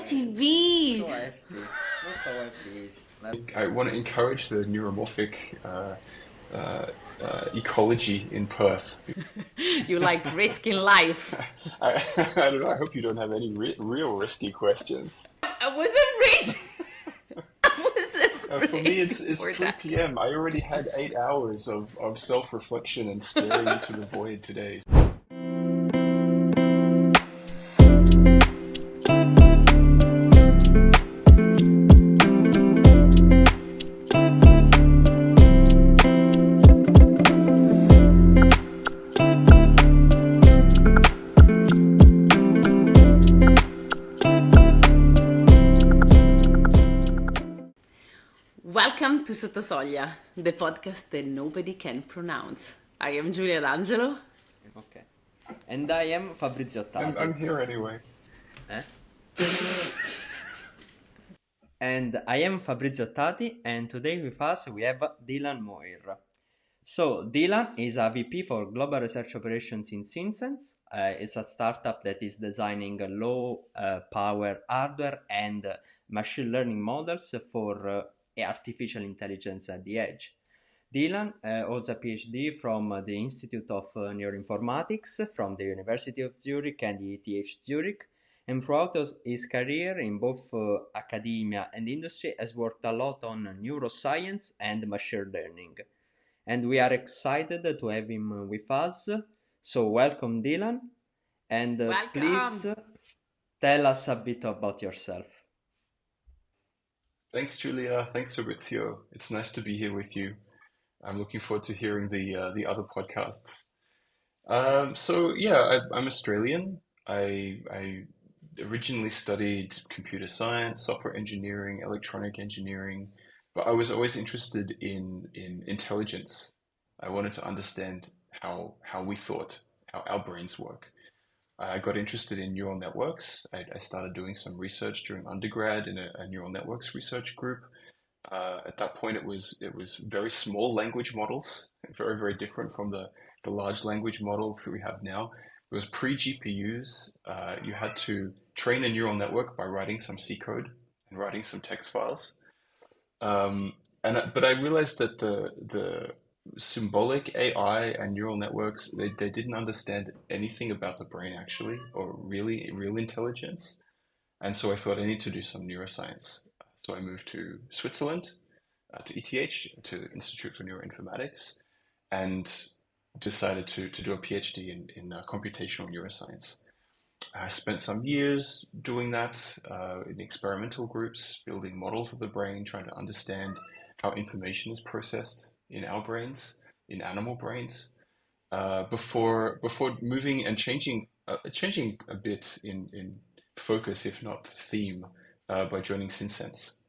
happy, molto happy. I want to encourage the neuromorphic uh, ecology in Perth. You like risk in life. I don't know. I hope you don't have any real risky questions. I wasn't ready. I wasn't For me, it's ready for 3 that. p.m. I already had 8 hours of self-reflection and staring into the void today. Welcome to Sottosoglia, the podcast that nobody can pronounce. I am Giulia D'Angelo. Okay. And I am Fabrizio Ottati. I'm here anyway. Eh? And I am Fabrizio Ottati, and today with us we have Dylan Muir. So, Dylan is a VP for Global Research Operations in Synsense. It's a startup that is designing low-power hardware and machine learning models for artificial intelligence at the edge. Dylan holds a PhD from the Institute of Neuroinformatics from the University of Zurich and the ETH Zurich, and throughout his career in both academia and industry has worked a lot on neuroscience and machine learning. And we are excited to have him with us. So welcome, Dylan, and please Welcome. tell us a bit about yourself. Thanks, Julia. Thanks, Fabrizio. It's nice to be here with you. I'm looking forward to hearing the other podcasts. I'm Australian. I originally studied computer science, software engineering, electronic engineering, but I was always interested in intelligence. I wanted to understand how we thought, how our brains work. I got interested in neural networks. I started doing some research during undergrad in a neural networks research group. At that point, it was very small language models, very, very different from the large language models that we have now. It was pre-GPUs. You had to train a neural network by writing some C code and writing some text files. But I realized that the symbolic AI and neural networks, they didn't understand anything about the brain actually, or really real intelligence. And so I thought I need to do some neuroscience. So I moved to Switzerland, to ETH, to Institute for Neuroinformatics, and decided to do a PhD in computational neuroscience. I spent some years doing that in experimental groups, building models of the brain, trying to understand how information is processed in our brains, in animal brains, before moving and changing a bit in focus, if not theme, by joining Synsense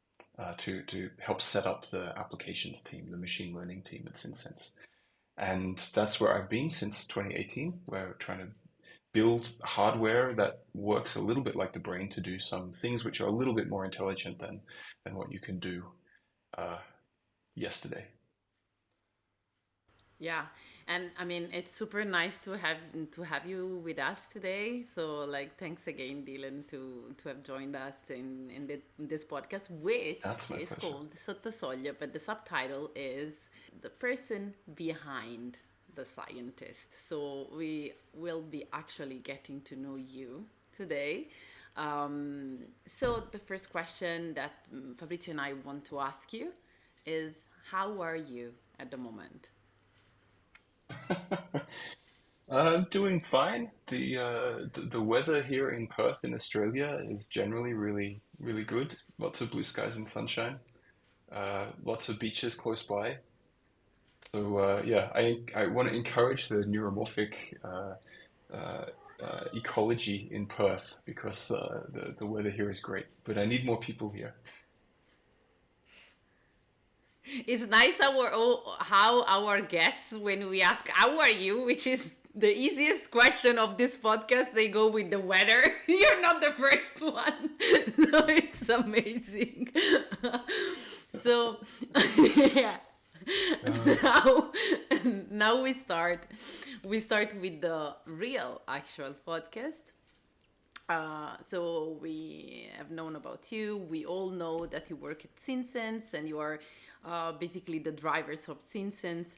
to help set up the applications team, the machine learning team at Synsense. And that's where I've been since 2018. We're trying to build hardware that works a little bit like the brain to do some things which are a little bit more intelligent than what you can do yesterday. Yeah, and I mean it's super nice to have you with us today. So thanks again, Dylan, to have joined us in this podcast, which That's my is pleasure. called Sottosoglia, but the subtitle is the person behind the scientist. So we will be actually getting to know you today. So the first question that Fabrizio and I want to ask you is, how are you at the moment? I'm doing fine. The weather here in Perth in Australia is generally really, really good. Lots of blue skies and sunshine. Lots of beaches close by. So I want to encourage the neuromorphic ecology in Perth because the weather here is great. But I need more people here. It's nice how our guests, when we ask how are you, which is the easiest question of this podcast, they go with the weather. You're not the first one, so it's amazing. So yeah, now now we start with the real actual podcast. So we have known about you. We all know that you work at Sinsense and you are basically the drivers of Sinsense.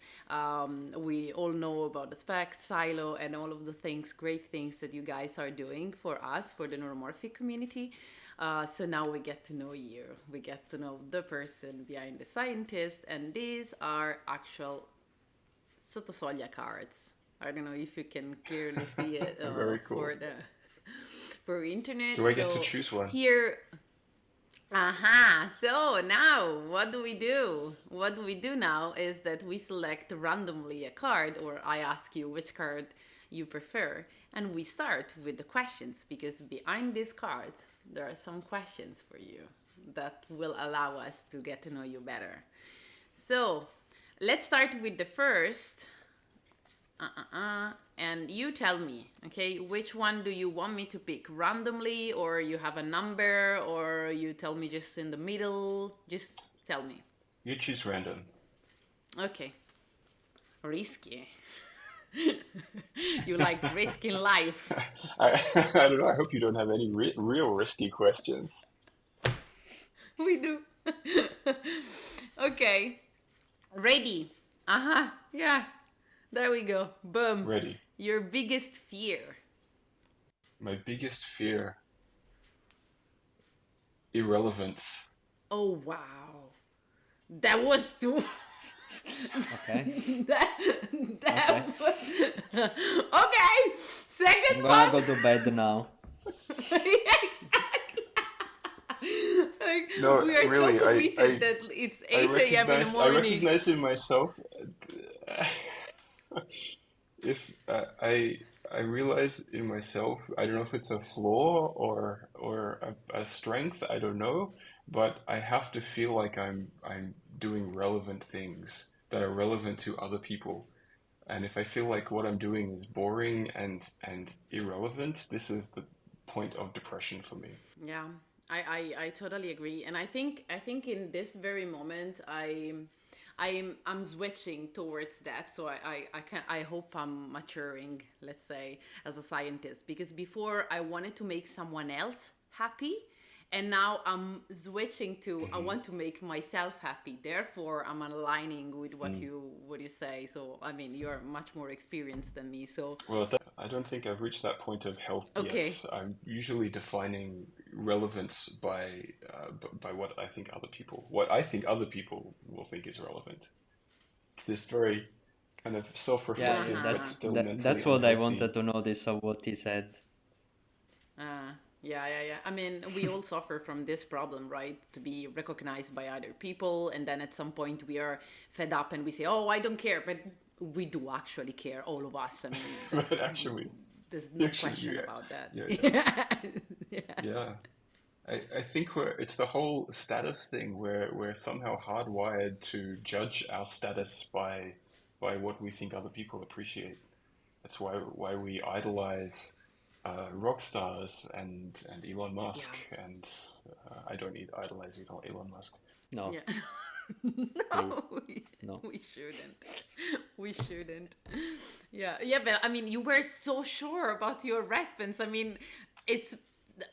We all know about the spec, silo, and all of the things, great things that you guys are doing for us, for the neuromorphic community. So now we get to know you. We get to know the person behind the scientist, and these are actual sottosoglia cards. I don't know if you can clearly see it Very cool. for the for internet. Do I get to So choose one? here, so now what do we do? What we do now is that we select randomly a card, or I ask you which card you prefer, and we start with the questions, because behind these cards there are some questions for you that will allow us to get to know you better. So let's start with the first. And you tell me, okay, which one do you want me to pick randomly, or you have a number, or you tell me just in the middle? Just tell me. You choose random. Okay. Risky. You like risking life. I don't know. I hope you don't have any real risky questions. We do. Okay. Ready. Yeah. There we go. Boom. Ready. Your biggest fear. My biggest fear. Irrelevance. Oh, wow. That was too. Okay. that Okay. was. Okay. Second I'm one. gonna go to bed now. Exactly. Like, No, we are really, so committed that it's 8 a.m. in the I morning. recognize in myself. If I realize in myself, I don't know if it's a flaw or a strength, I don't know, but I have to feel like I'm doing relevant things that are relevant to other people. And if I feel like what I'm doing is boring and irrelevant, this is the point of depression for me. Yeah, I totally agree, and I think in this very moment I'm switching towards that. So I hope I'm maturing, let's say, as a scientist, because before I wanted to make someone else happy, and now I'm switching to I want to make myself happy. Therefore, I'm aligning with what you say. So I mean, you're much more experienced than me. So Well, I don't think I've reached that point of health okay, yet. I'm usually defining relevance by what I think other people will think is relevant. It's this very kind of Yeah, self-reflective but uh-huh. still mentally that's what I wanted unhealthy. to notice of what he said. Yeah. I mean, we all suffer from this problem, right? To be recognized by other people, and then at some point we are fed up and we say, "Oh, I don't care," but we do actually care, all of us. I mean, But actually, there's no actually, question yeah, about that. yeah, Yes. yeah. I think it's the whole status thing where we're somehow hardwired to judge our status by what we think other people appreciate. That's why we idolize rock stars and Elon Musk, Yeah. and I don't idolize Elon Musk. No, Yeah. please, No, no. we shouldn't. We shouldn't. Yeah, but I mean, you were so sure about your response. I mean, it's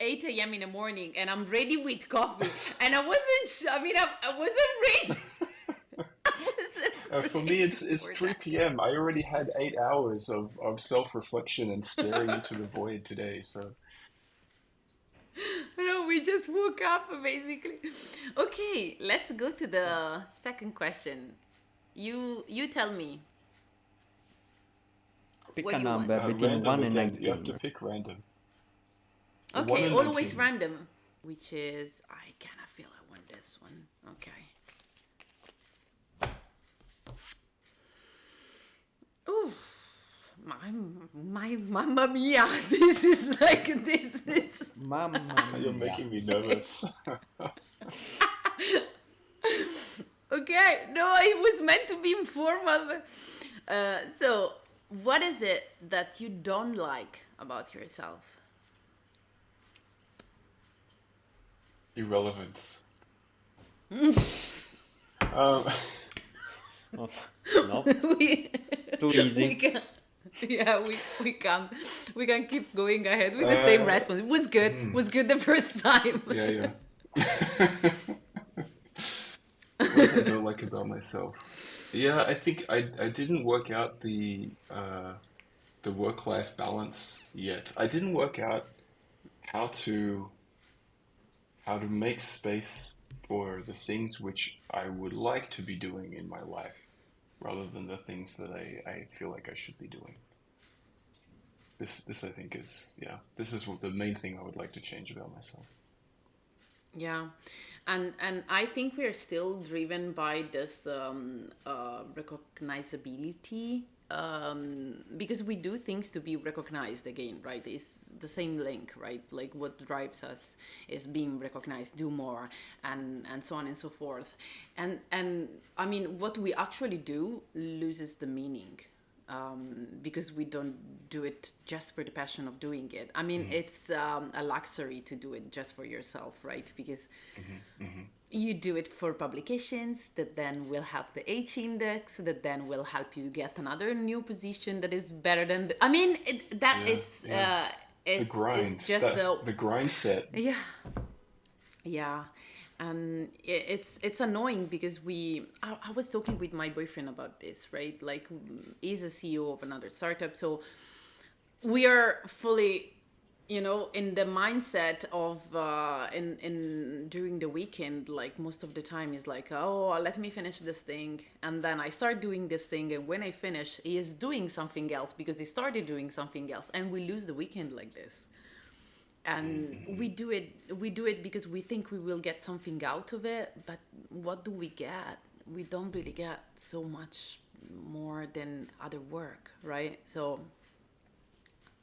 8 a.m. in the morning and I'm ready with coffee. And I wasn't, I mean, I wasn't ready. I wasn't For me, ready it's for 3 that. p.m. I already had 8 hours of self-reflection and staring into the void today. So No, we just woke up basically. Okay, let's go to the second question. You tell me, Pick what a do you want? number between random 1 and again. You have to 19. pick random. One Okay, and always 19. random, which is I kind of feel I want this one. Okay. Ooh, my mamma mia! This is like this is. Mamma You're mia. making me nervous. Okay, no, it was meant to be informal. So, what is it that you don't like about yourself? Irrelevance. Um, Oh, no, we, too we easy. can, Yeah, we can keep going ahead with the same Uh, response. It was good. It hmm, was good the first time. yeah, yeah. What I don't like about myself. Yeah, I think I didn't work out the work-life balance yet. I didn't work out how to how to make space for the things which I would like to be doing in my life rather than the things that I feel like I should be doing. This I think is, yeah, this is what the main thing I would like to change about myself. Yeah, and I think we are still driven by this recognizability, because we do things to be recognized again, right? It's the same link, right? Like what drives us is being recognized, do more, and so on and so forth. And I mean, what we actually do loses the meaning, because we don't do it just for the passion of doing it. I mean, Mm, it's a luxury to do it just for yourself, right? Because mhm, mhm. you do it for publications that then will help the H index, that then will help you get another new position that is better than I mean, that Yeah, yeah. The it's grind, just that the the grind set. yeah, yeah. And it's annoying because I was talking with my boyfriend about this, right? Like, he's a CEO of another startup, so we are fully, in the mindset of in during the weekend, like most of the time is like, oh, let me finish this thing, and then I start doing this thing, and when I finish, he is doing something else because he started doing something else, and we lose the weekend like this. Mm, And mm, we do it because we think we will get something out of it, but what do we get? We don't really get so much more than other work, right? So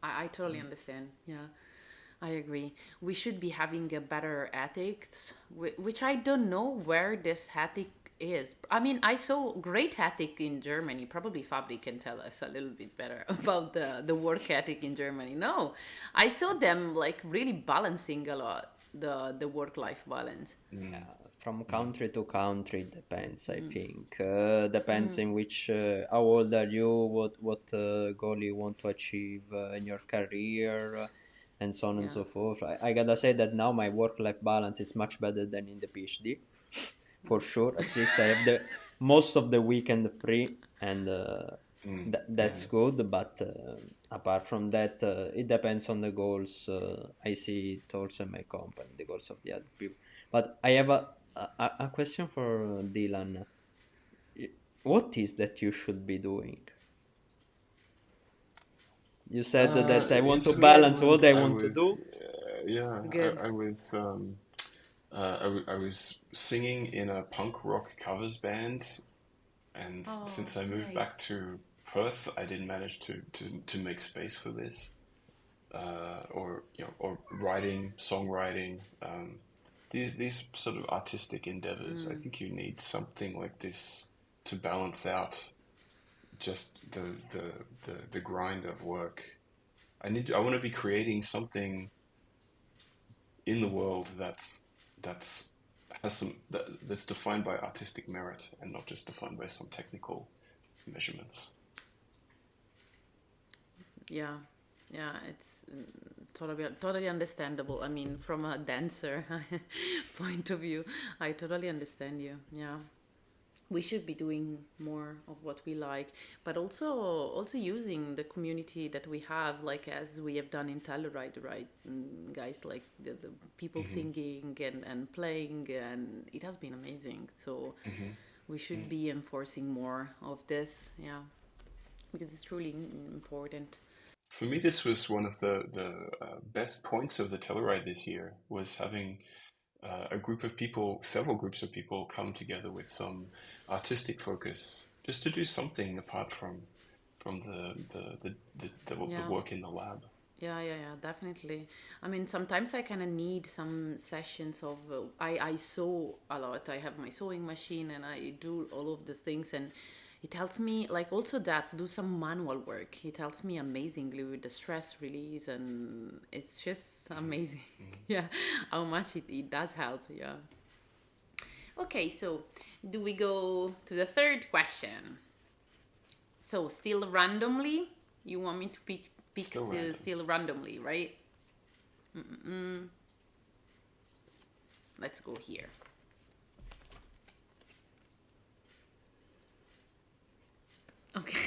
I totally mm. understand. Yeah, I agree. We should be having a better ethics, which I don't know where this ethic is. I mean, I saw great ethic in Germany. Probably Fabri can tell us a little bit better about the work ethic in Germany. No, I saw them like really balancing a lot the work life balance. Mm, Yeah, from mm, country to country it depends, I Mm, think. Depends mm, in which, how old are you, what goal you want to achieve in your career, and so on and yeah. so forth. I gotta say that now my work-life balance is much better than in the PhD, for sure. At least I have the most of the weekend free, and mm, that's mm. good. But apart from that, it depends on the goals. I see it also in my company, the goals of the other people. But I have a question for Dylan. Y- What is that you should be doing? You said that I In want to Good, balance what Switzerland, I I want to do. was, yeah, good. I was, I was singing in a punk rock covers band, and Oh, since I moved back nice. to Perth, I didn't manage to make space for this, or or writing, songwriting, these sort of artistic endeavors. I Mm, think you need something like this to balance out just the grind of work. I want to be creating something in the world that's has that's defined by artistic merit and not just defined by some technical measurements. yeah, yeah, it's totally understandable. I mean, from a dancer point of view, I totally understand you. Yeah, we should be doing more of what we like, but also using the community that we have, like as we have done in Telluride, right? Guys, like the people Hmm, singing and playing, and it has been amazing. So hmm, we should hmm. be enforcing more of this, yeah, because it's truly important. For me, this was one of the best points of the Telluride this year was having a group of people, several groups of people, come together with some artistic focus, just to do something apart from the Yeah. work in the lab. Yeah, definitely. I mean, sometimes I kind of need some sessions of. I sew a lot. I have my sewing machine and I do all of these things, and it helps me. Like also that do some manual work. It helps me amazingly with the stress release, and it's just Hmm, amazing. hmm. Yeah, how much it does help. Yeah. Okay, so do we go to the third question? So still randomly. You want me to pick Still random. still randomly, right? Let's go here. Okay.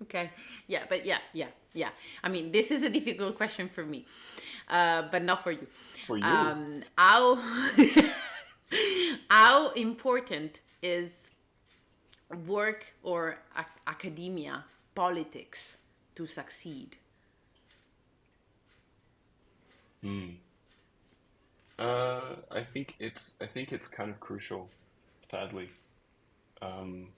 Okay. Yeah, but yeah. I mean, this is a difficult question for me, but not for you. For you. How how important is work or academia, politics to succeed? Hmm. I think it's kind of crucial, sadly. Um,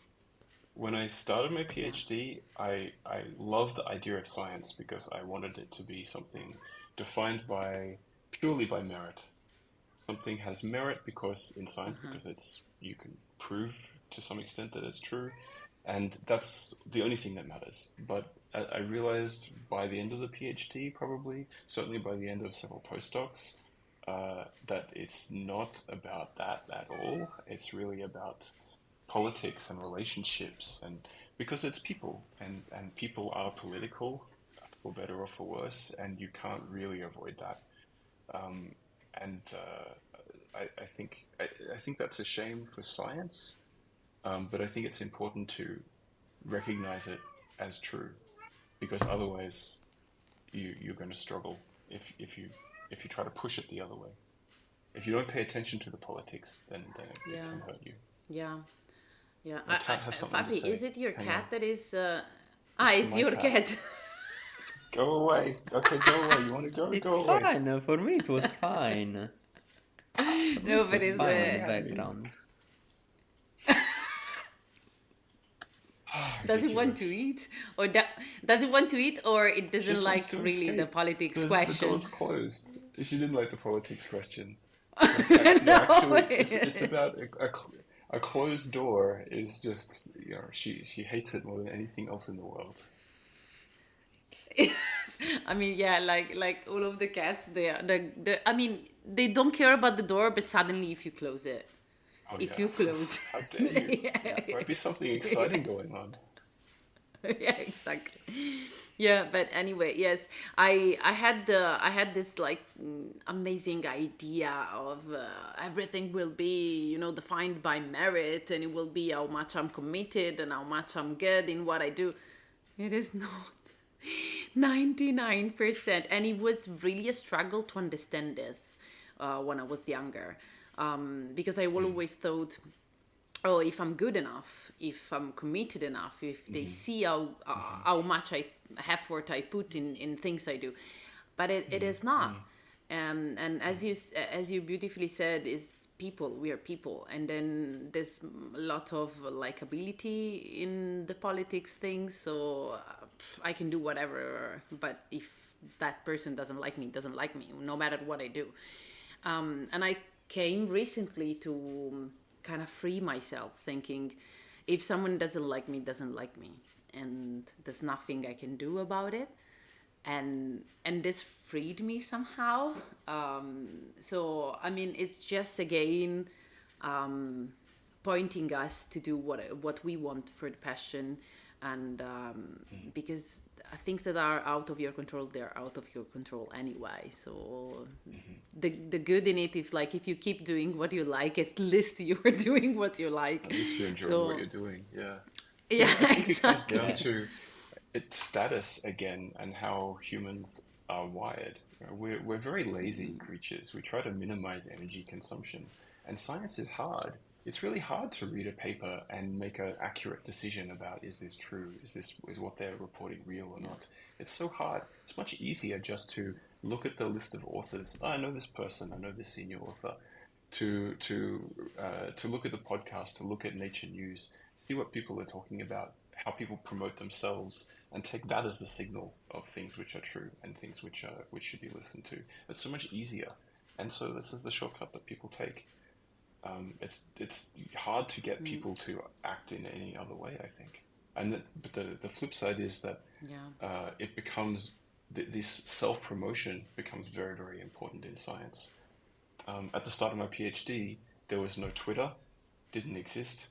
when I started my Yeah. PhD, I loved the idea of science because I wanted it to be something defined by purely by merit. Something has merit because in science because it's you can prove to some extent that it's true, and that's the only thing that matters. But I realized by the end of the PhD, probably certainly by the end of several postdocs, that it's not about that at all. It's really about politics and relationships, and because it's people, and people are political, for better or for worse, and you can't really avoid that. And I think that's a shame for science, but I think it's important to recognize it as true because otherwise you're going to struggle if you try to push it the other way. If you don't pay attention to the politics, then it Yeah. can hurt you. Yeah. Yeah. My cat has something to Fabi, is say. it your Hang on. cat that is? It's It's my your cat. cat. Go away. Okay, go away. You want to go? It's Go away. fine. For me, it was fine. For me, No, it but was it's You're fine in really the happy. background. does it want to Ridiculous. eat, or does it want to eat, or it She doesn't just wants like to really the escape. politics The question? door's closed. She didn't like the politics question. No, No. actually, it's about a closed door is just, you know, she hates it more than anything else in the world. Yes. I mean, yeah, like all of the cats, they are I mean, they don't care about the door, but suddenly if you close it, Oh if yeah. you close, How dare you? Might be something exciting going on. yeah, exactly. Yeah, but anyway, yes, I had this like amazing idea of everything will be, you know, defined by merit, and it will be how much I'm committed and how much I'm good in what I do. It is not. 99%. And it was really a struggle to understand this when I was younger. Because I Mm, always thought, oh, if I'm good enough, if I'm committed enough, if they mm-hmm, see mm-hmm, how much effort I put in things I do, but it is not. mm-hmm, And as you beautifully said, is people. We are people, and then there's a lot of likability in the politics thing. So I can do whatever, but if that person doesn't like me, doesn't like me, no matter what I do. And I came recently to kind of free myself, thinking if someone doesn't like me, doesn't like me, and there's nothing I can do about it. And this freed me somehow. So I mean, it's just again um, pointing us to do what we want for the passion, and mm-hmm, because things that are out of your control, they're out of your control anyway. So mm-hmm. the good in it is like if you keep doing what you like, at least you are doing what you like. At least you're enjoying what So you're doing. Yeah. yeah, Yeah, I think it comes down Yeah. exactly. to its status again and how humans are wired. You know, we're very lazy creatures. We try to minimize energy consumption, and science is hard. It's really hard to read a paper and make an accurate decision about is this true? Is what they're reporting real or Yeah. not? It's so hard. It's much easier just to look at the list of authors. Oh, I know this person. I know this senior author. To look at the podcast, to look at Nature News, see what people are talking about, how people promote themselves, and take that as the signal of things which are true and things which should be listened to. It's so much easier, and so this is the shortcut that people take. It's hard to get Mm, people to act in any other way, I think. But the flip side is that yeah. it becomes this self promotion becomes very very important in science. At the start of my PhD, there was no Twitter, didn't exist.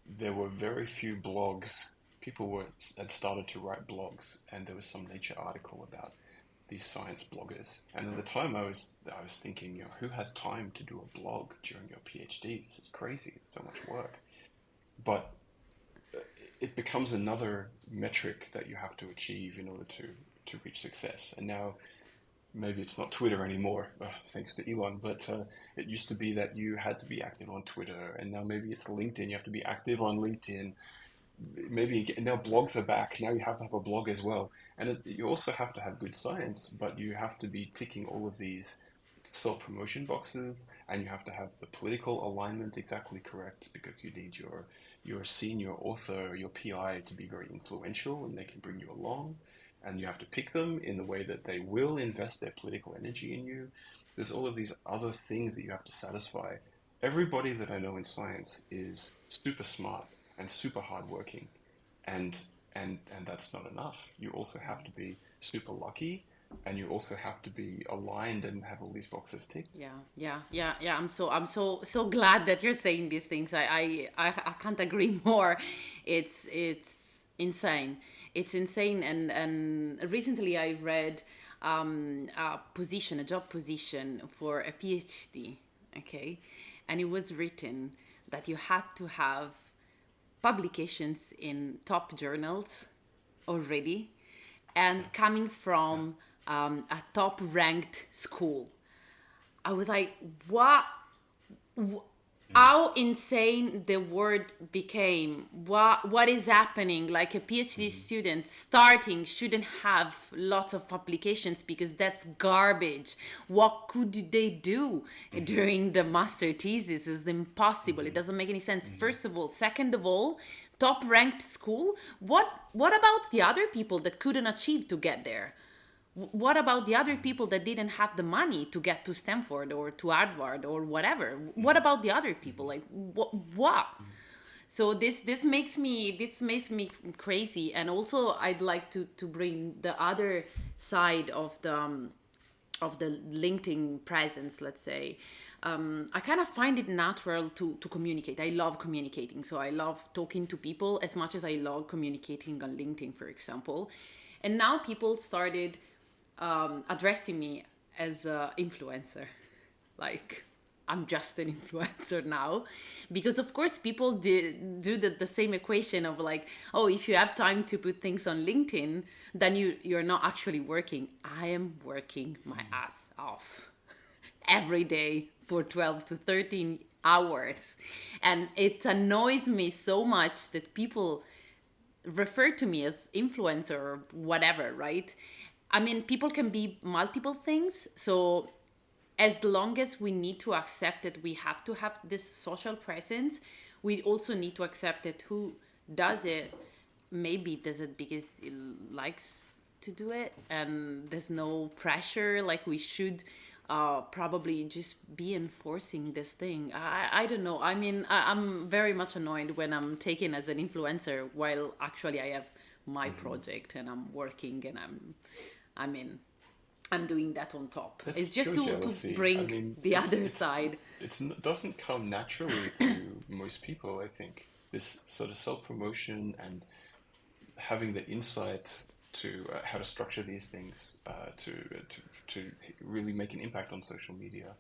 There were very few blogs. people had started to write blogs, and there was some Nature article about these science bloggers. And at the time, I was thinking, who has time to do a blog during your PhD? This is crazy. It's so much work. But it becomes another metric that you have to achieve in order to reach success. And now maybe it's not Twitter anymore, thanks to Elon, but it used to be that you had to be active on Twitter, and now maybe it's LinkedIn. You have to be active on LinkedIn. Maybe now blogs are back. Now you have to have a blog as well. And you also have to have good science, but you have to be ticking all of these self-promotion boxes, and you have to have the political alignment exactly correct, because you need your senior author, your PI, to be very influential, and they can bring you along. And you have to pick them in the way that they will invest their political energy in you. There's all of these other things that you have to satisfy. Everybody that I know in science is super smart and super hardworking, and that's not enough. You also have to be super lucky, and you also have to be aligned and have all these boxes ticked. Yeah. I'm so glad that you're saying these things. I can't agree more. It's insane. It's insane. And recently I read a job position for a PhD. Okay, and it was written that you had to have publications in top journals already, and coming from a top ranked school. I was like, what? How insane the word became. What is happening? Like, a PhD student starting shouldn't have lots of publications, because that's garbage. What could they do during the master thesis? Is impossible. It doesn't make any sense. First of all. Second of all, top ranked school. What about the other people that couldn't achieve to get there? What about the other people that didn't have the money to get to Stanford or to Harvard or whatever? What about the other people? Like, what? So this makes me crazy. And also, I'd like to bring the other side of the LinkedIn presence, let's say. I kind of find it natural to communicate. I love communicating. So I love talking to people as much as I love communicating on LinkedIn, for example. And now people started addressing me as an influencer. Like, I'm just an influencer now, because of course people do the same equation of like, oh, if you have time to put things on LinkedIn, then you're not actually working. I am working my ass off every day for 12 to 13 hours, and it annoys me so much that people refer to me as influencer or whatever, right? I mean, people can be multiple things. So as long as we need to accept that we have to have this social presence, we also need to accept that who does it maybe does it because it likes to do it, and there's no pressure. Like, we should probably just be enforcing this thing. I don't know. I mean, I'm very much annoyed when I'm taken as an influencer while actually I have my project and I'm working, and I'm doing that on top. That's It's just pure to jealousy. bring I mean, the other side. it doesn't come naturally to most people, I think. This sort of self-promotion and having the insight to how to structure these things, to really make an impact on social media,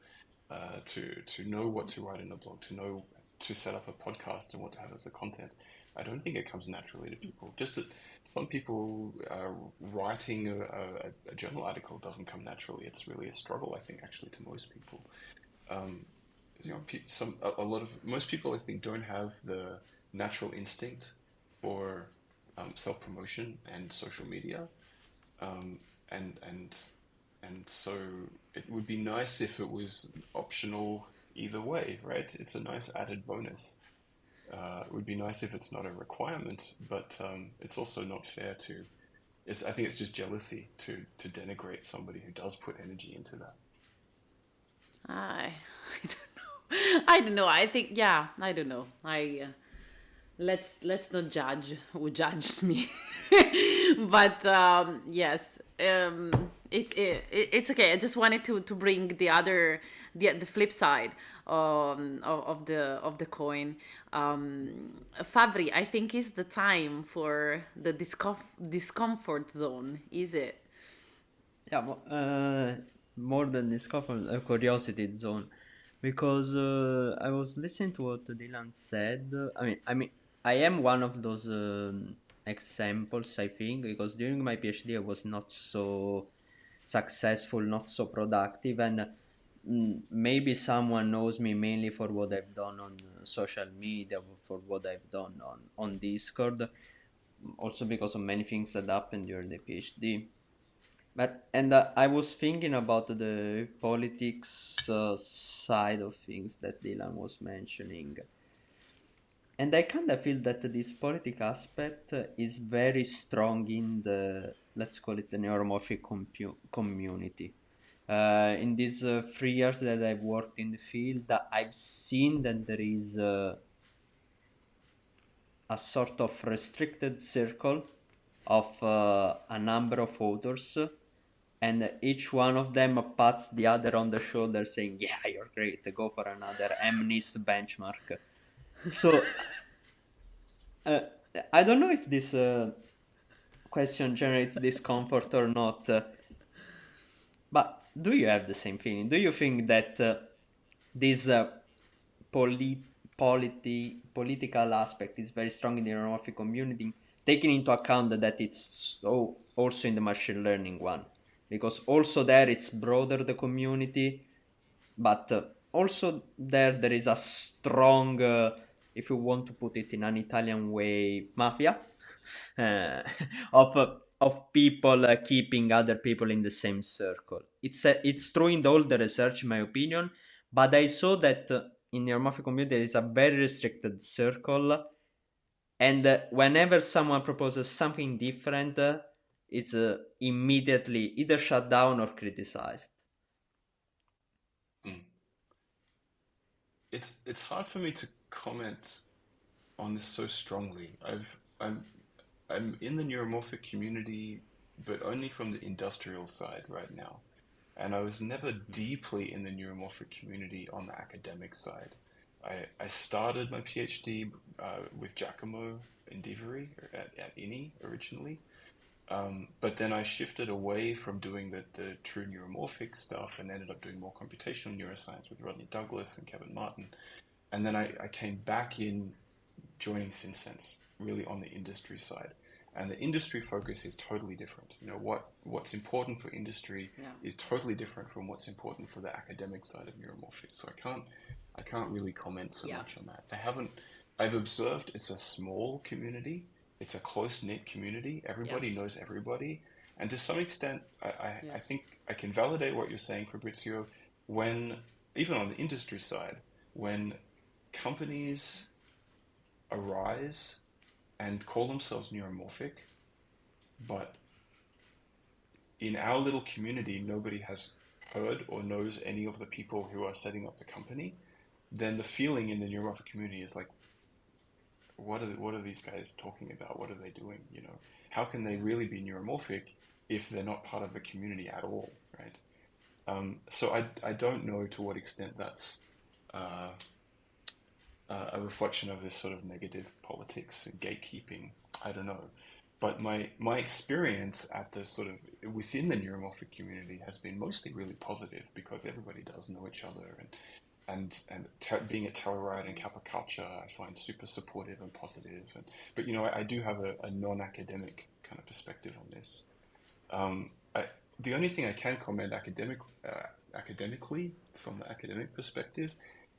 to know what to write in a blog, to know to set up a podcast and what to have as the content. I don't think it comes naturally to people. Just that some people writing a journal article doesn't come naturally. It's really a struggle, I think, actually, to most people. Most people, I think, don't have the natural instinct for self-promotion and social media, and so it would be nice if it was optional either way, right? It's a nice added bonus. It would be nice if it's not a requirement, but it's also not fair to. I think it's just jealousy to denigrate somebody who does put energy into that. I don't know. I don't know. I think, yeah, I don't know. Let's not judge who judges me. But yes, It's okay. I just wanted to bring the other the flip side of the coin. Fabri, I think is the time for the discomfort zone. Is it? Yeah, more than discover a curiosity zone, because I was listening to what Dylan said. I am one of those examples. I think because during my PhD I was not so successful, not so productive, and maybe someone knows me mainly for what I've done on social media, for what I've done on Discord, also because of many things that happened during the PhD. But and I was thinking about the politics side of things that Dylan was mentioning, and I kind of feel that this politic aspect is very strong in the, let's call it, the neuromorphic community. In these 3 years that I've worked in the field, I've seen that there is a sort of restricted circle of a number of authors, and each one of them pats the other on the shoulder saying, yeah, you're great, go for another MNIST benchmark. So uh, I don't know if this question generates discomfort or not, but do you have the same feeling? Do you think that this political aspect is very strong in the neuromorphic community, taking into account that it's so also in the machine learning one, because also there it's broader the community, but also there is a strong, if you want to put it in an Italian way, mafia uh, of people keeping other people in the same circle. It's true in all the research, in my opinion, but I saw that in the neuromorphic community there is a very restricted circle, and whenever someone proposes something different, it's immediately either shut down or criticized. Mm. It's hard for me to comment on this so strongly. I'm in the neuromorphic community, but only from the industrial side right now. And I was never deeply in the neuromorphic community on the academic side. I started my PhD with Giacomo Indiveri at INI originally, but then I shifted away from doing the true neuromorphic stuff and ended up doing more computational neuroscience with Rodney Douglas and Kevin Martin. And then I came back in joining SynSense, really on the industry side. And the industry focus is totally different. You know, what's important for industry Yeah. is totally different from what's important for the academic side of neuromorphics. So I can't really comment so Yeah. much on that. I've observed it's a small community, it's a close-knit community, everybody Yes. knows everybody. And to some extent, Yeah. I think I can validate what you're saying, Fabrizio, when, even on the industry side, when companies arise and call themselves neuromorphic, but in our little community, nobody has heard or knows any of the people who are setting up the company, then the feeling in the neuromorphic community is like, what are these guys talking about? What are they doing? You know, how can they Yeah. really be neuromorphic if they're not part of the community at all, right? So I don't know to what extent that's uh, a reflection of this sort of negative politics and gatekeeping. I don't know. But my experience at the sort of within the neuromorphic community has been mostly really positive because everybody does know each other, being at Telluride and Kappa Culture I find super supportive and positive. But you know I do have a non-academic kind of perspective on this. I, the only thing I can comment academically from the academic perspective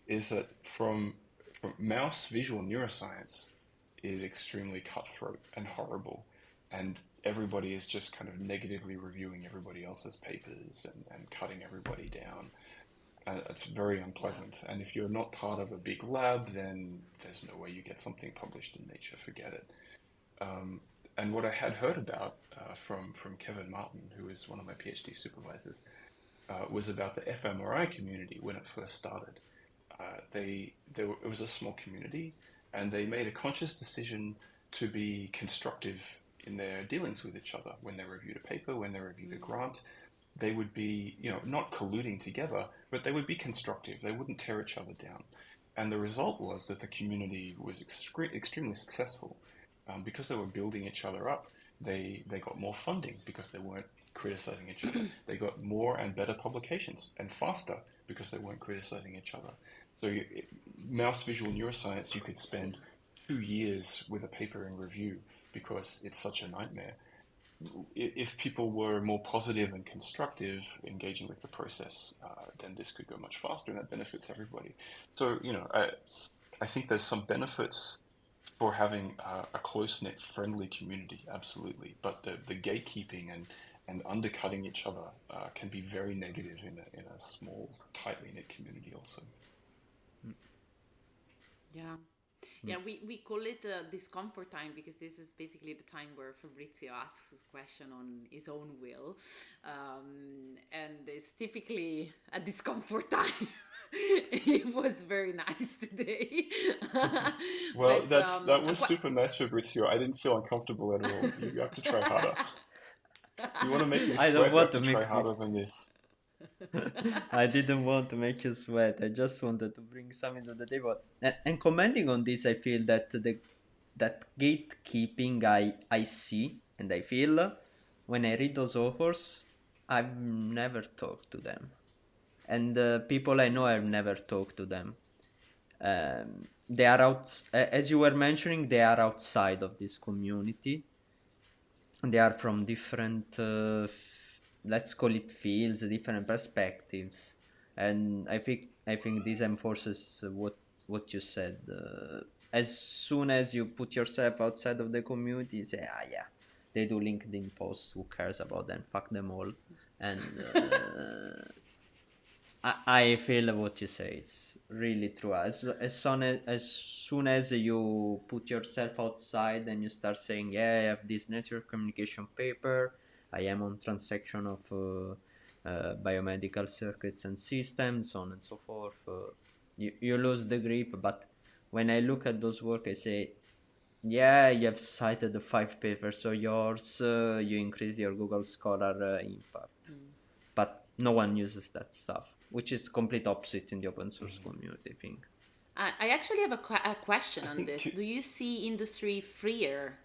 is that from mouse visual neuroscience is extremely cutthroat and horrible, and everybody is just kind of negatively reviewing everybody else's papers and cutting everybody down. It's very Yeah. unpleasant. And if you're not part of a big lab, then there's no way you get something published in Nature. Forget it. Um, and what I had heard about from Kevin Martin, who is one of my PhD supervisors, was about the fMRI community when it first started. It was a small community, and they made a conscious decision to be constructive in their dealings with each other when they reviewed a paper, when they reviewed a grant. they would be, not colluding together, but they would be constructive. They wouldn't tear each other down. And the result was that the community was extremely successful because they were building each other up. They got more funding because they weren't criticizing each other. They got more and better publications and faster because they weren't criticizing each other. So mouse visual neuroscience, you could spend 2 years with a paper in review because it's such a nightmare. If people were more positive and constructive, engaging with the process, then this could go much faster, and that benefits everybody. So, I think there's some benefits for having a close-knit, friendly community, absolutely. But the gatekeeping and undercutting each other can be very negative in a small, tightly knit community also. Yeah. Yeah, we call it discomfort time because this is basically the time where Fabrizio asks his question on his own will. And it's typically a discomfort time. It was very nice today. Well, But that was super nice, Fabrizio. I didn't feel uncomfortable at all. You have to try harder. You want to make me I don't sweat, you want have to to try make harder than this. I didn't want to make you sweat. I just wanted to bring something to the table. And commenting on this, I feel that that gatekeeping I see and I feel when I read those authors, I've never talked to them, and the people I know, I've never talked to them. They are out, as you were mentioning, they are outside of this community. They are from different, let's call it fields, different perspectives, and I think this enforces what you said. As soon as you put yourself outside of the community, you say, yeah, they do LinkedIn posts. Who cares about them? Fuck them all. And I feel what you say. It's really true. As soon as you put yourself outside and you start saying, yeah, I have this network communication paper, I am on transaction of biomedical circuits and systems, so on and so forth, you lose the grip. But when I look at those work, I say, yeah, you have cited the 5 papers of yours, you increased your Google Scholar impact. But no one uses that stuff, which is complete opposite in the open source community, I think. I actually have a question I on think this. Do you see industry freer?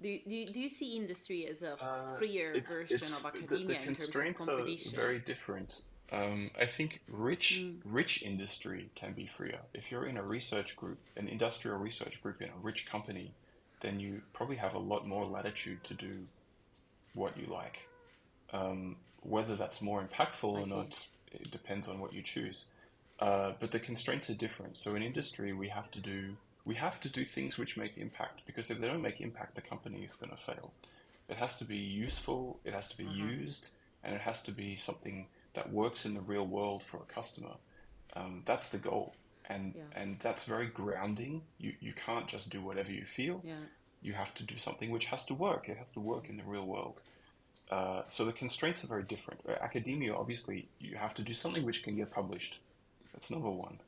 Do you see industry as a freer version of the academia in terms of constraints are competition? very different. I think rich industry can be freer. If you're in a research group, an industrial research group in a rich company, then you probably have a lot more latitude to do what you like. Whether that's more impactful I or see. not, it depends on what you choose. But the constraints are different. So in industry, we have to do things which make impact, because if they don't make impact, the company is going to fail. It has to be useful, it has to be used, and it has to be something that works in the real world for a customer. That's the goal, and Yeah. and that's very grounding. You can't just do whatever you feel. Yeah. You have to do something which has to work. It has to work in the real world. So the constraints are very different. Academia, obviously, you have to do something which can get published. That's number one.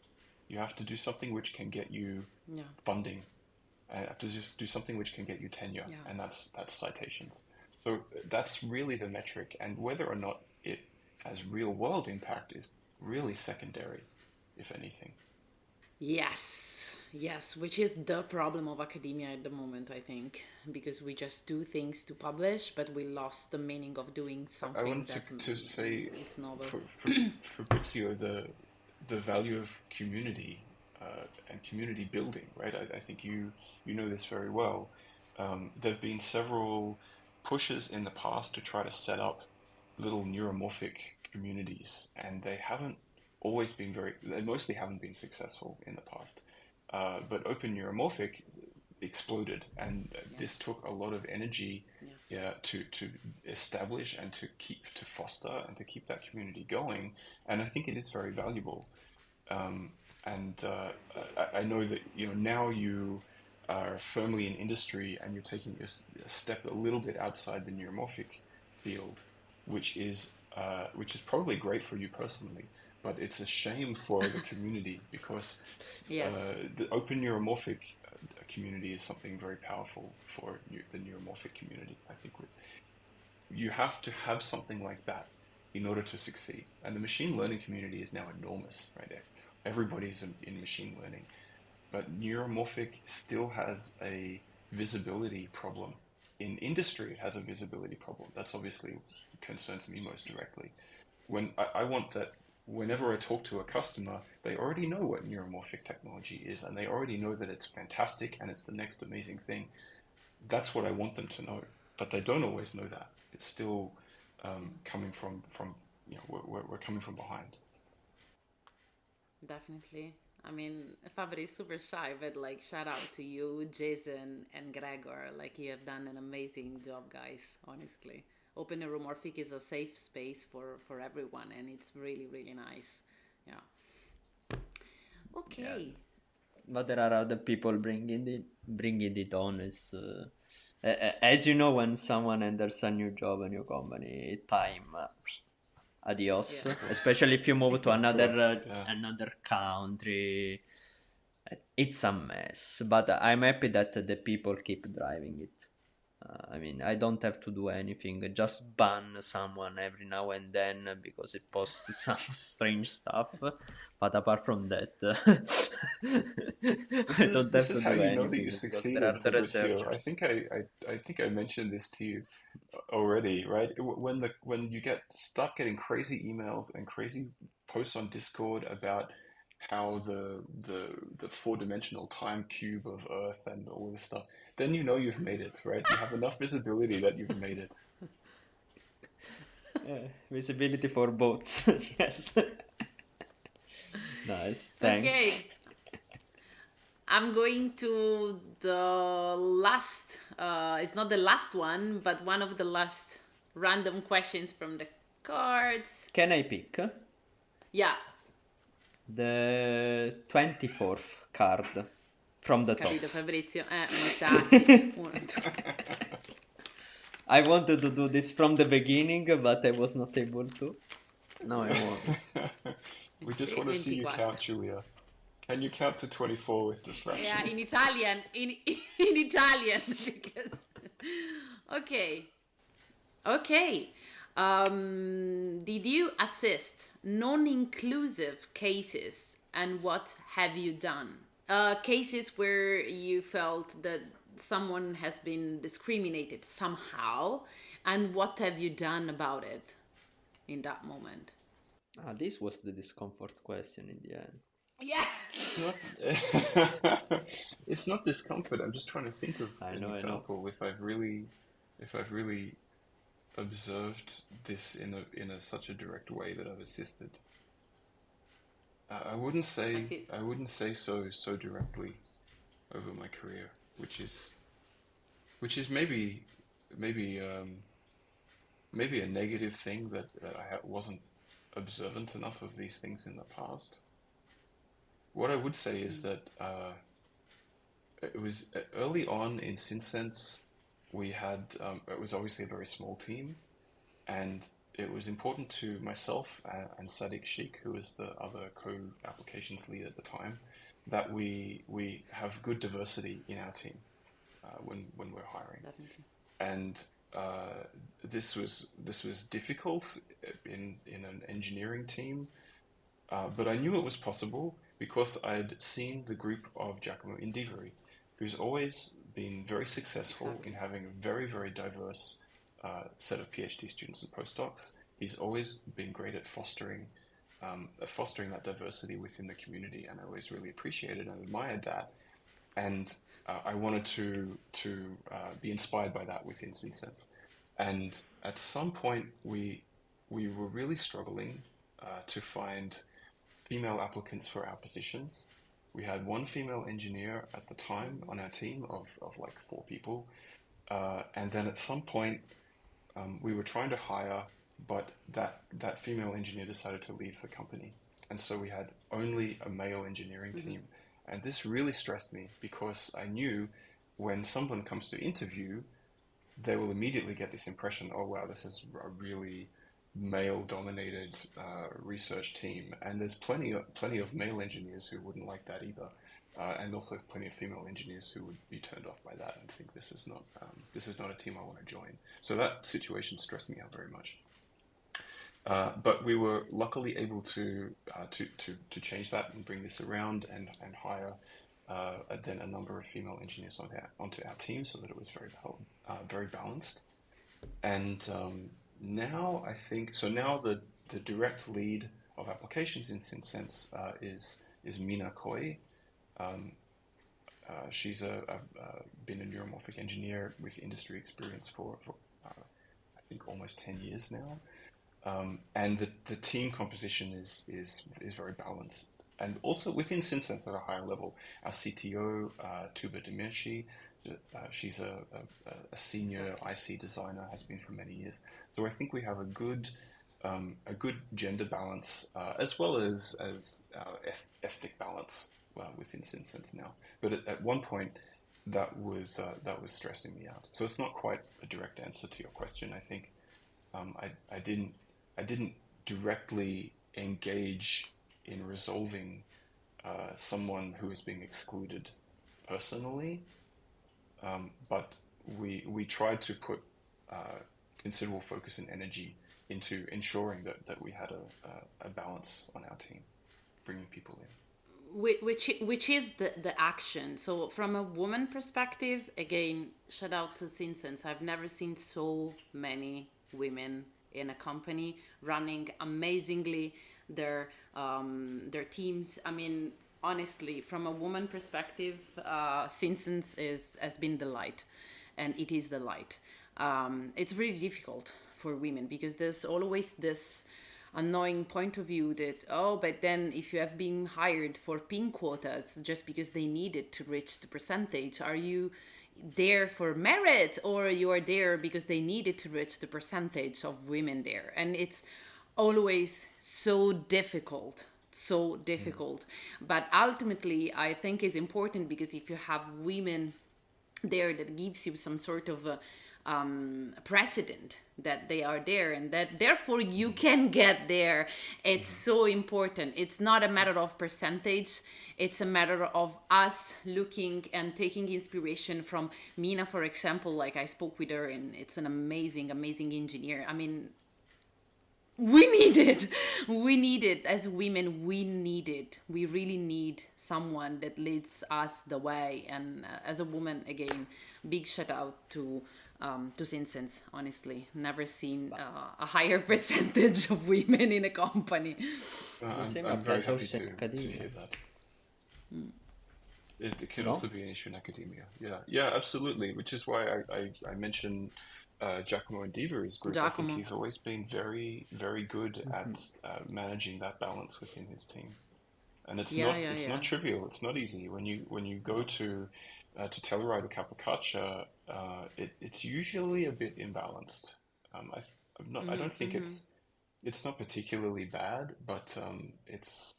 You have to do something which can get you Yeah. funding. And you have to just do something which can get you tenure, Yeah. and that's citations. So that's really the metric, and whether or not it has real world impact is really secondary, if anything. Yes, which is the problem of academia at the moment, I think, because we just do things to publish, but we lost the meaning of doing I something wanted that to say it's novel. for Fabrizio, the value of community and community building, right? I think you know this very well. There have been several pushes in the past to try to set up little neuromorphic communities, and they mostly haven't been successful in the past. But Open Neuromorphic exploded, and this Yes. took a lot of energy, Yes. yeah, to establish and to foster and to keep that community going. And I think it is very valuable. And I know that now you are firmly in industry and you're taking a step a little bit outside the neuromorphic field, which is probably great for you personally, but it's a shame for the community, because Yes. the open neuromorphic community is something very powerful for the neuromorphic community. I think you have to have something like that in order to succeed. And the machine learning community is now enormous, right? Everybody's in machine learning, but neuromorphic still has a visibility problem. In industry, it has a visibility problem. That's obviously concerns me most directly. I want that whenever I talk to a customer, they already know what neuromorphic technology is, and they already know that it's fantastic and it's the next amazing thing. That's what I want them to know, but they don't always know that. It's still coming from we're coming from behind. Definitely. I mean, Fabri is super shy, but like, shout out to you, Jason and Gregor. Like, you have done an amazing job, guys. Honestly, Open Neuromorphic is a safe space for everyone, and it's really really nice. Yeah. Yeah, Okay. but there are other people bringing it on. It's as you know, when someone enters a new job, a new company, time adios. Yeah. Of course, Especially if you move to of course, yeah. another country, it's a mess. But I'm happy that the people keep driving it. I mean, I don't have to do anything. Just ban someone every now and then because it posts some strange stuff. But apart from that, I don't This have is to how do you know that anything you because there are succeeded, the Fabrizio. researchers. I think I mentioned this to you already, right? When you start getting crazy emails and crazy posts on Discord about how the four-dimensional time cube of Earth and all this stuff, then you know you've made it, right? You have enough visibility that you've made it. Visibility for boats. Yes. Nice. Thanks. Okay. I'm going to the last, it's not the last one, but one of the last random questions from the cards. Can I pick Yeah, the 24th card from the top? capito Fabrizio? Taci. I wanted to do this from the beginning, but I was not able to. Now I want. We just want to see you 24. count, Julia. Can you count to 24 with Yeah, distraction? in Italian, in Italian, because okay, okay. Did you assist non-inclusive cases, and what have you done? Cases where you felt that someone has been discriminated somehow, and what have you done about it in that moment? This was the discomfort question in the end. Yeah. It's not, it's not discomfort. I'm just trying to think of I an know, I know. example if I've really observed this in a such a direct way that I've assisted. I see. I wouldn't say so directly over my career, which is maybe maybe a negative thing that wasn't observant enough of these things in the past. What I would say is that it was early on in SynSense, we had it was obviously a very small team, and it was important to myself and Sadiq Sheikh, who was the other co-applications lead at the time, that we have good diversity in our team when we're hiring. Definitely. And this was difficult in an engineering team, but I knew it was possible because I'd seen the group of Giacomo Indivari, who's always been very successful in Exactly. having a very diverse set of PhD students and postdocs. He's always been great at fostering that diversity within the community, and I always really appreciated and admired that. And I wanted to be inspired by that within SynSense. And at some point, we were really struggling to find female applicants for our positions. We had one female engineer at the time on our team of like four people. And then at some point, we were trying to hire, but that female engineer decided to leave the company. And so we had only a male engineering team. And this really stressed me because I knew when someone comes to interview, they will immediately get this impression, oh wow, this is a really male-dominated research team, and there's plenty of male engineers who wouldn't like that either, and also plenty of female engineers who would be turned off by that and think this is not a team I want to join. So that situation stressed me out very much. But we were luckily able to change that and bring this around and hire then a number of female engineers onto our team so that it was very balanced. And now I think so. Now the direct lead of applications in SynSense is Mina Koi. Um, she's been a neuromorphic engineer with industry experience for I think almost 10 years now. And the team composition is very balanced. And also within SynSense at a higher level, our CTO, Tuba Demirci, she's a senior IC designer, has been for many years. So I think we have a good gender balance as well as ethnic balance within SynSense now. But at one point, that was stressing me out. So it's not quite a direct answer to your question. I think I didn't directly engage in resolving someone who is being excluded personally, but we tried to put considerable focus and energy into ensuring that we had a balance on our team, bringing people in. Which is the action. So from a woman perspective, again, shout out to SynSense. I've never seen so many women in a company running amazingly their teams. I mean, honestly, from a woman perspective, SynSense has been the light, and it is the light. It's really difficult for women because there's always this annoying point of view that, oh, but then if you have been hired for pin quotas just because they needed to reach the percentage, are you there for merit or you are there because they needed to reach the percentage of women there? And it's always so difficult. But ultimately I think is important because if you have women there, that gives you some sort of precedent that they are there and that therefore you can get there. It's so important. It's not a matter of percentage. It's a matter of us looking and taking inspiration from Mina, for example. Like, I spoke with her and it's an amazing engineer. I mean, we need it as women. We really need someone that leads us the way. And as a woman, again, big shout out to SynSense. Honestly, never seen a higher percentage of women in a company. I'm very happy to hear that. It can also be an issue in academia. Yeah, absolutely. Which is why I mentioned Giacomo and Diva's group. I think he's always been very, very good at managing that balance within his team. And it's not trivial. It's not easy. When you go to Telluride or Capricacia, it's usually a bit imbalanced. I don't think it's not particularly bad, but it's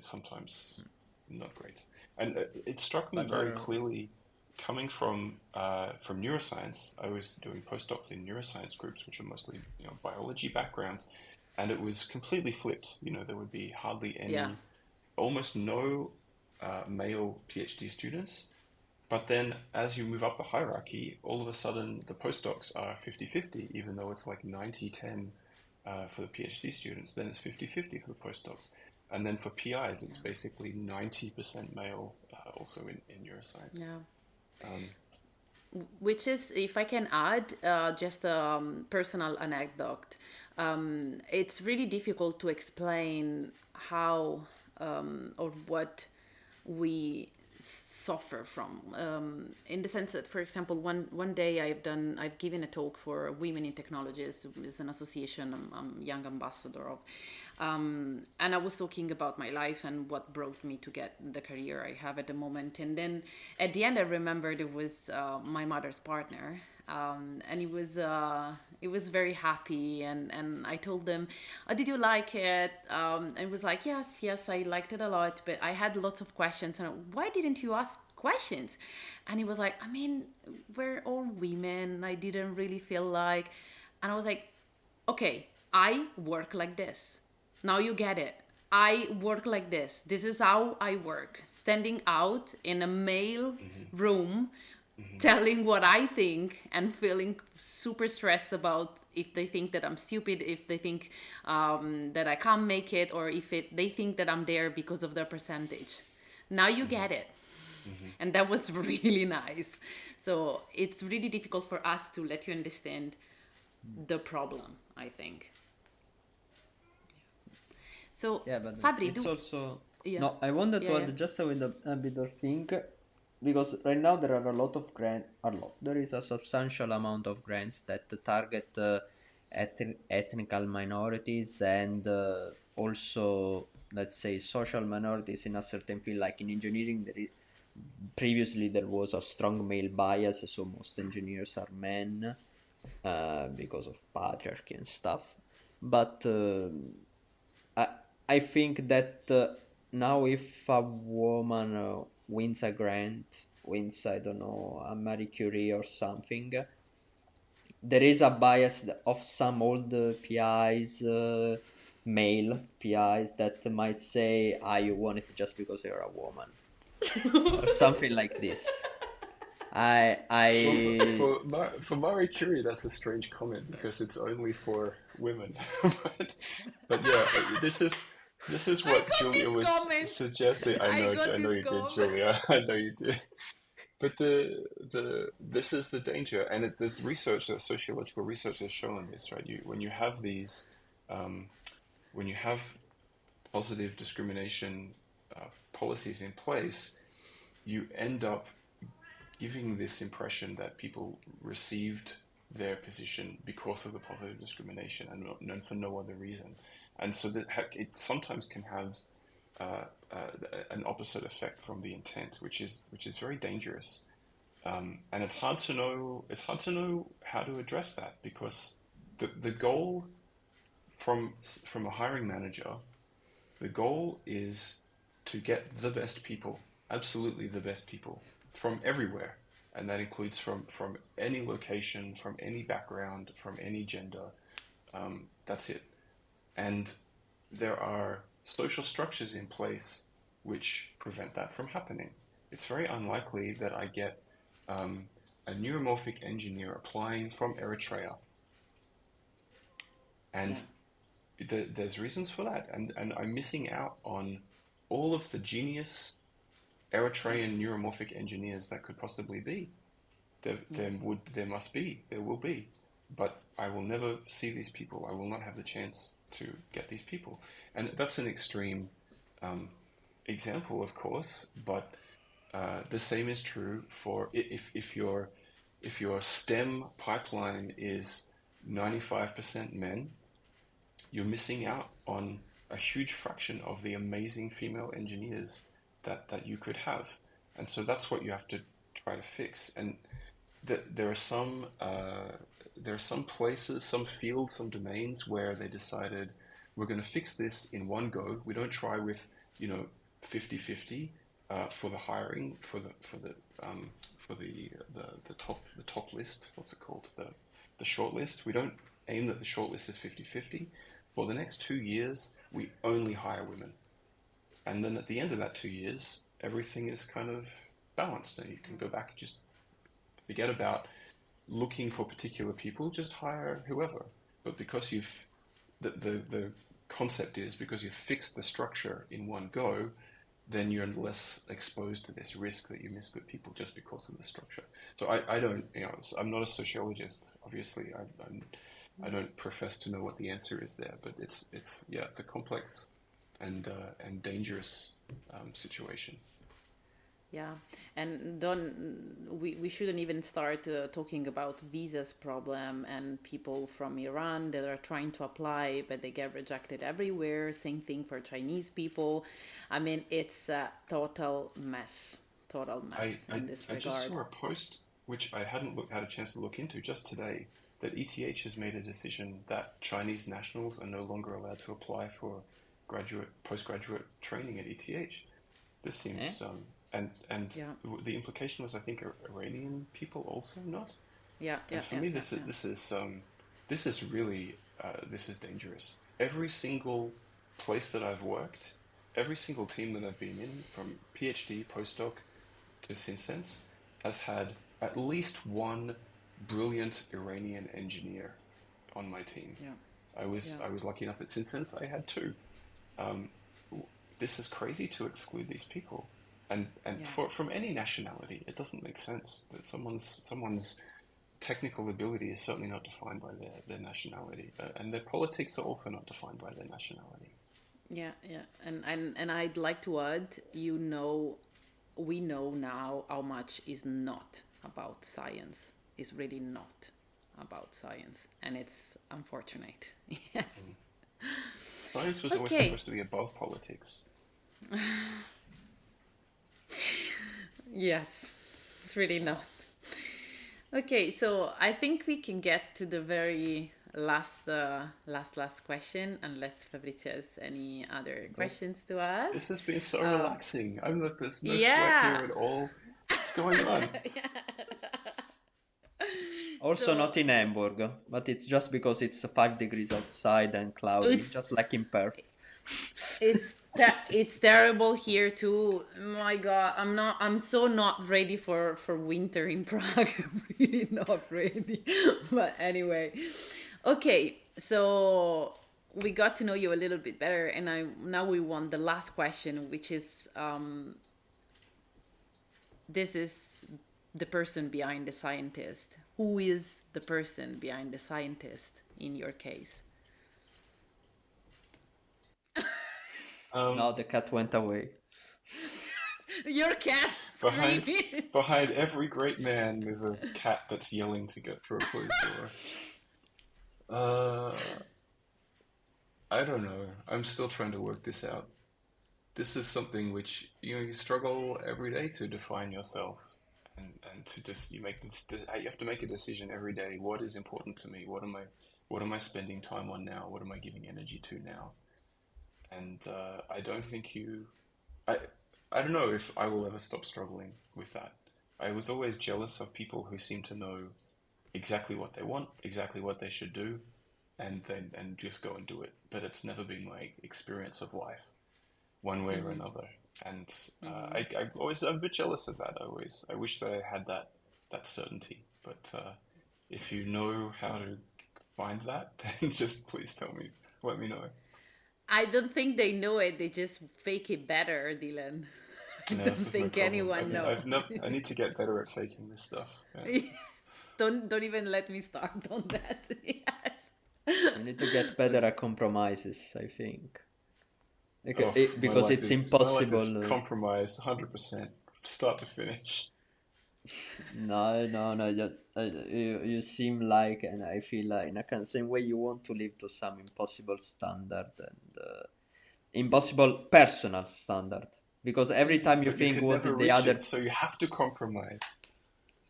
sometimes not great. And it struck me very clearly coming from neuroscience. I was doing postdocs in neuroscience groups, which are mostly biology backgrounds, and it was completely flipped. There would be hardly any, almost no male PhD students. But then as you move up the hierarchy, all of a sudden the postdocs are 50-50, even though it's like 90-10 for the PhD students, then it's 50-50 for the postdocs. And then for PIs, it's basically 90% male, also in neuroscience. Yeah. Which is, if I can add, just a personal anecdote, it's really difficult to explain how or what we suffer from, in the sense that, for example, one day I've given a talk for Women in Technologies. It's an association I'm young ambassador of, and I was talking about my life and what brought me to get the career I have at the moment. And then at the end I remembered it was my mother's partner, and he was very happy, and I told them, oh, did you like it? And it was like, yes, I liked it a lot, but I had lots of questions, and why didn't you ask questions? And he was like, I mean, we're all women, I didn't really feel like. And I was like, okay, I work like this, now you get it. I work like this is how I work, standing out in a male room Hmm. telling what I think and feeling super stressed about if they think that I'm stupid, if they think that I can't make it, or if they think that I'm there because of their percentage. Now you Hmm. get it. Hmm. And that was really nice. So it's really difficult for us to let you understand the problem, I think. So, Yeah, but Fabri, it's also yeah, no. I wanted to yeah, yeah. add just with a bit of thing because right now there are a lot of grant. A lot. There is a substantial amount of grants that target ethnical minorities and also, let's say, social minorities in a certain field. Like in engineering, previously there was a strong male bias, so most engineers are men because of patriarchy and stuff. But I I think that now if a woman wins a grant, wins, I don't know, a Marie Curie or something, there is a bias of some old PIs, male PIs, that might say, "Ah, you won it just because you're a woman," or something like this. Well, I for Marie Curie, that's a strange comment because it's only for women. but yeah, this is I what got Julia this was comment. suggesting. I got I know this you did, comment. Julia. I know you did. But the this is the danger, and there's research, that sociological research has shown this, right? When you have these, um, when you have positive discrimination policies in place, you end up giving this impression that people received their position because of the positive discrimination and for no other reason. And so that it sometimes can have uh, uh, an opposite effect from the intent, which is very dangerous. And it's hard to know. It's hard to know how to address that because the goal from a hiring manager, the goal is to get the best people, absolutely the best people from everywhere. And that includes from any location, from any background, from any gender. That's it. And there are social structures in place which prevent that from happening. It's very unlikely that I get um, a neuromorphic engineer applying from Eritrea, Yeah. and there's reasons for that, and I'm missing out on all of the genius Eritrean neuromorphic engineers that could possibly be. Yeah. There will be, but I will never see these people. I will not have the chance to get these people, and that's an extreme um, example, of course. But the same is true for if your STEM pipeline is 95% men, you're missing out on a huge fraction of the amazing female engineers that you could have. And so that's what you have to try to fix. And there are there are some places, some fields, some domains where they decided we're going to fix this in one go. We don't try with, you know, 50-50 for the hiring for the top list. What's it called? The short list. We don't aim that the short list is 50-50. For the next 2 years, we only hire women. And then at the end of that 2 years, everything is kind of balanced, and you can go back and just forget about looking for particular people, just hire whoever. But because the concept is because you've fixed the structure in one go, then you're less exposed to this risk that you miss good people just because of the structure. So I don't, you know, I'm not a sociologist, obviously. I don't profess to know what the answer is there, but yeah, it's a complex and dangerous situation. Yeah, and don't we shouldn't even start talking about visas problem and people from Iran that are trying to apply but they get rejected everywhere. Same thing for Chinese people. I mean, it's a total I, mess I, in this I just regard. saw a post which I hadn't had a chance to look into just today, that ETH has made a decision that Chinese nationals are no longer allowed to apply for postgraduate training at ETH. This eh? seems and Yeah, the implication was, I think, Iranian people also not. yeah, And yeah, for yeah, me, yeah, yeah. this is really this is dangerous. Every single place that I've worked, every single team that I've been in, from PhD, postdoc to Sinsense, has had at least one brilliant Iranian engineer on my team. Yeah. Yeah. I was lucky enough at Cincinnati, I had two. Um, this is crazy to exclude these people, and Yeah. from any nationality, it doesn't make sense that someone's technical ability is certainly not defined by their nationality, and their politics are also not defined by their nationality. Yeah, yeah. And I'd like to add, we know now how much is not about science. Is really not about science, and it's unfortunate. Yes. Science was always Okay. supposed to be above politics. Yes. It's really not. Okay, so I think we can get to the very last question, unless Fabrizio has any other Well, questions to this ask. has been so Um, relaxing. I'm not, there's no sweat here yeah. at all. What's going on? Also So not in Hamburg, but it's just because it's 5 degrees outside and cloudy, it's just like in Perth. it's terrible here too. My God, I'm so not ready for winter in Prague. I'm really not ready. But anyway, okay. So we got to know you a little bit better, and now we want the last question, which is this is the person behind the scientist. Who is the person behind the scientist in your case? Now Um, the cat went away. Your cat behind screaming. behind every great man, there's a cat that's yelling to get through a closed door. Uh, I don't know. I'm still trying to work this out. This is something which you struggle every day to define yourself, and to just you have to make a decision every day. What is important to me? What am I spending time on now? What am I giving energy to now? And I don't think I I don't know if I will ever stop struggling with that. I was always jealous of people who seem to know exactly what they want, exactly what they should do, and just go and do it. But it's never been my experience of life, one way or Mm-hmm. another. And Mm-hmm. I'm a bit jealous of that. I wish that I had that certainty. But if you know how to find that, then just please tell me, let me know. I don't think they know it. They just fake it better, Dylan. I No, don't this is my think problem. anyone know. I need to get better at faking this stuff. Yeah. Yes. Don't even let me start on that. Yes. You need to get better at compromises, I think. Oh, Because it's my life is impossible. compromised 100%, start to finish. No. You seem like, and I feel like, in a kind of same way, you want to live to some impossible standard and impossible personal standard. Because every time you But you think can what never the reach other. it, so you have to compromise.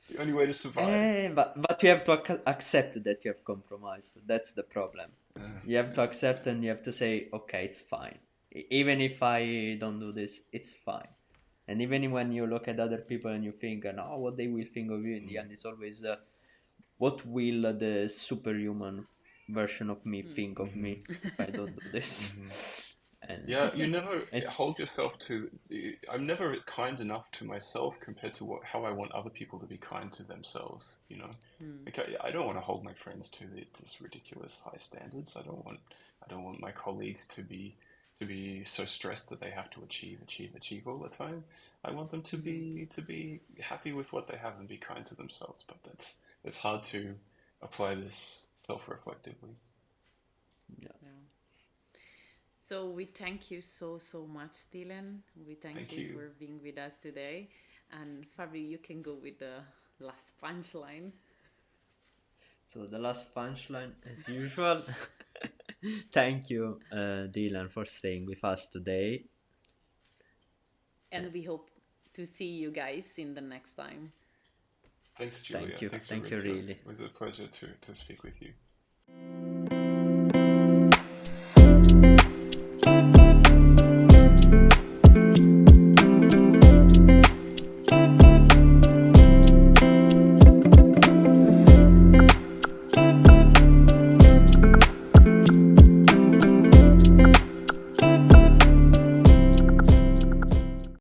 It's the only way to survive. But you have to accept that you have compromised. That's the problem. You have to Yeah. accept and you have to say, okay, it's fine. Even if I don't do this, it's fine. And even when you look at other people and you think, oh, what they will think of you, in the end, it's always, what will the superhuman version of me think of Hmm. me if I don't do this? Hmm. And Yeah, you never hold it's, yourself to. I'm never kind enough to myself compared to how I want other people to be kind to themselves. Like I don't want to hold my friends to this ridiculous high standards. I don't want my colleagues to be so stressed that they have to achieve all the time. I want them to be happy with what they have and be kind to themselves. But it's hard to apply this self-reflectively. yeah. Yeah. So we thank you so much, Dylan. We thank Thank you you. for being with us today. And Fabri, you can go with the last punchline. So the last punchline, as usual. Thank you, Dylan, for staying with us today. And we hope to see you guys in the next time. Thanks, Julia. Thanks, Thank you, Fabrizio. really. It was a pleasure to speak with you.